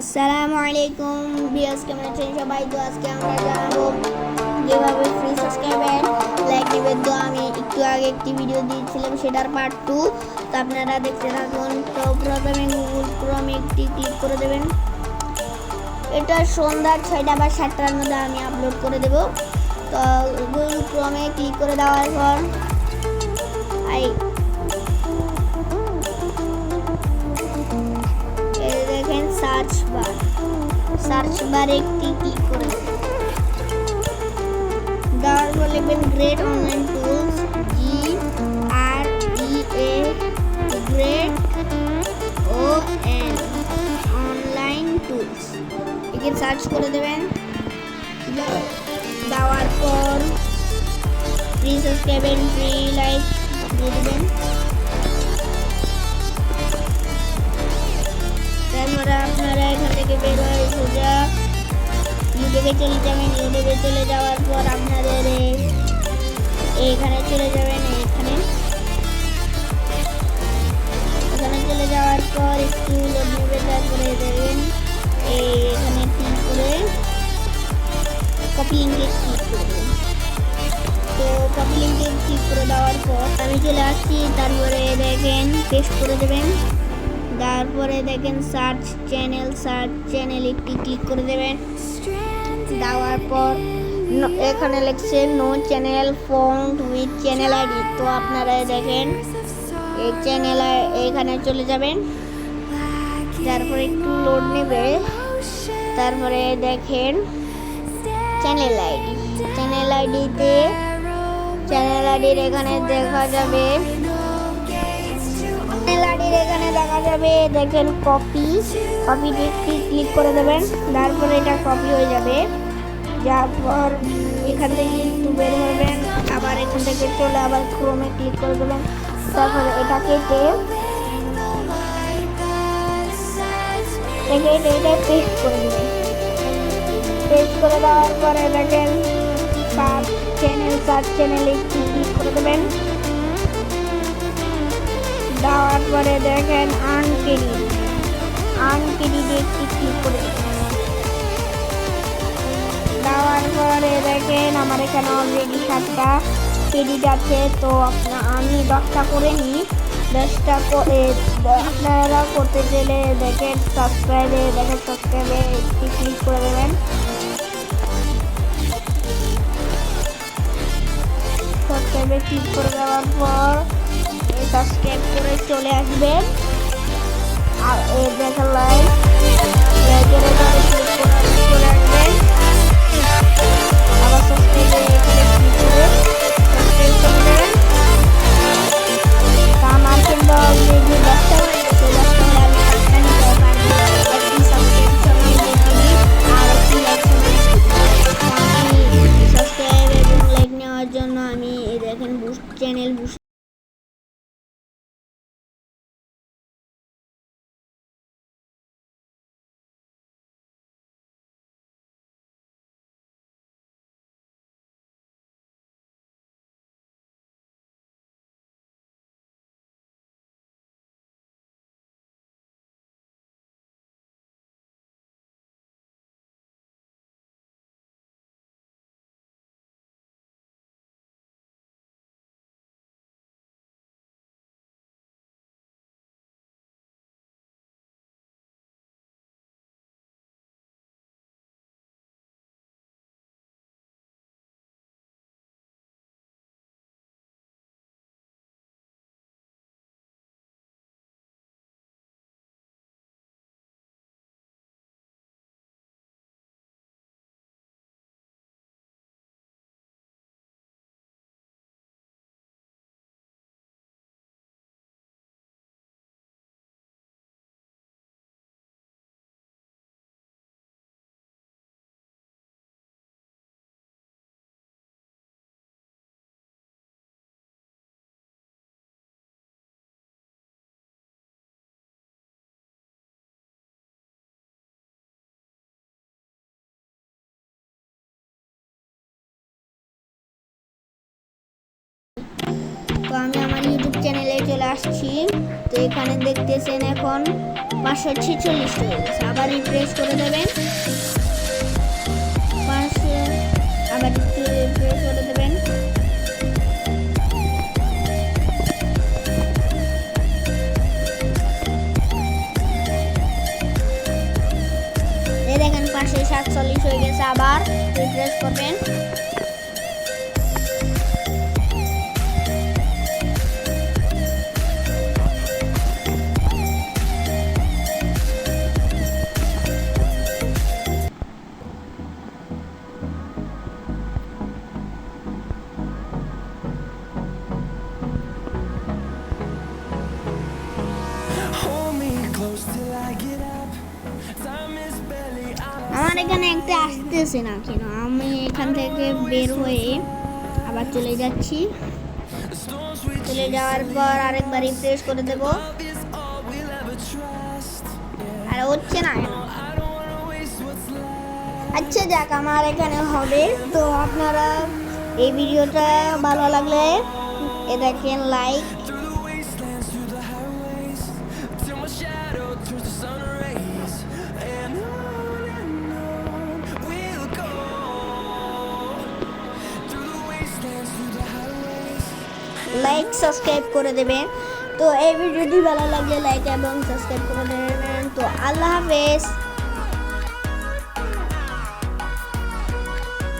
আসসালামু আলাইকুম ভিউয়ার্স, কেমন আছেন সবাই? তো আজকে আমরা জানাবো কিভাবে ফ্রি সাবস্ক্রাইবার লাইক দিবেন। তো আমি একটু আগে একটি ভিডিও দিয়েছিলাম, সেটার পার্ট 2। তো আপনারা দেখতে থাকুন। তো প্রথমে গুগল ক্রোমে একটি ক্লিক করে দেবেন। এটা সন্ধ্যা 6টা বা 7টার মধ্যে আমি আপলোড করে দেব। তো গুগল ক্রোমে ক্লিক করে দেওয়ার পর দেখেন সার্চ বারে একটি ক্লিক করে দেওয়ার পর লিখবেন great online tools, GREA, great online tools, একে সার্চ করে দেবেন। দেওয়ার পর ফ্রি সাবস্ক্রাইবার ফ্রি লাইক দিয়ে দেবেন। তারপরে আপনারা এখান থেকে বের হয়ে সোজা ইউটিউবে চলে যাবেন। ইউটিউবে চলে যাওয়ার পর আপনাদের এখানে চলে যাবেন। এখানে চলে যাওয়ার পর একটু লোড নেবে, তারপরে দেবেন এখানে ক্লিক করে কপি লিঙ্কে ক্লিক করে দেবেন। তো কপি লিঙ্কে ক্লিক করে দেওয়ার পর আমি চলে আসছি। তারপরে দেখেন পেস্ট করে দেবেন। তারপরে দেখেন সার্চ চ্যানেল একটি ক্লিক করে দেবেন। দেওয়ার পর এখানে লিখছে no channel found with channel ID. তো আপনারা দেখেন এই চ্যানেল এখানে চলে যাবেন। তারপরে একটু লোড নেবে। তারপরে দেখেন চ্যানেল আইডির এখানে দেখা যাবে দেখেন কপিতে ক্লিক করে দেবেন। তারপরে এটা কপি হয়ে যাবে। যার পর এখান থেকে একটু বের হবেন, আবার এখান থেকে চলে আবার ক্রোমে ক্লিক করে দেবেন। তারপরে এটা কেটে এটা পেস্ট করে দেবেন। পেস্ট করে দেওয়ার পরে দেখেন সার্চ চ্যানেলে ক্লিক করে দেবেন। দেওয়ার পরে দেখেন আনক্রেডিট একটি ক্লিক করে দেবেন। দেওয়ার পরে দেখেন আমার এখানে অলরেডি 7টা ক্রেডিট আছে। তো আমি 10টা করে নিই। 10টা করে আপনারা করতে গেলে দেখেন সাবস্ক্রাইবে একটি ক্লিক করে দেবেন। সাবস্ক্রাইবে ক্লিক করে দেওয়ার পর সাবস্ক্রাইব করে চলে আসবেন। আর এই দেখেন লাইকের উপরে ক্লিক করে চলে আসবেন। আবার সাবস্ক্রাইবে এখানে ক্লিক করে সাবস্ক্রাইব করে দেবেন। তা আমার কিন্তু অলরেডি 10টা হয়ে গেছে। 10টা হলে আমি 5টা নিতে পারবো। একটি সাবস্ক্রাইব সময় দেখি আর একটি লাইক সময় আমি সাবস্ক্রাইব এবং লাইক নেওয়ার জন্য আমি দেখেন বুস্ট চ্যানেলে চলে আসছি। তো এখানে দেখতেছেন এখন 546 হয়ে গেছে। আবার রিফ্রেশ করে দেবেন, 500 আবার একটু রিফ্রেশ করে দেবেন। এই দেখেন 547 হয়ে গেছে। আবার রিফ্রেশ করবেন। আমার এখানে একটা আসতেছে না কেন, আমি এখান থেকে বের হয়ে আবার চলে যাচ্ছি। চলে যাওয়ার পর আরেকবার রিফ্রেশ করে দেব, আর হচ্ছে না কেন। আচ্ছা যাক, আমার এখানে হবে। তো আপনারা এই ভিডিওটা ভালো লাগলে দেখেন লাইক, সাবস্ক্রাইব করে দেবেন। তো এই ভিডিওটি ভালো লাগলে লাইক এবং সাবস্ক্রাইব করে দেবেন। তো আল্লাহ হাফেজ।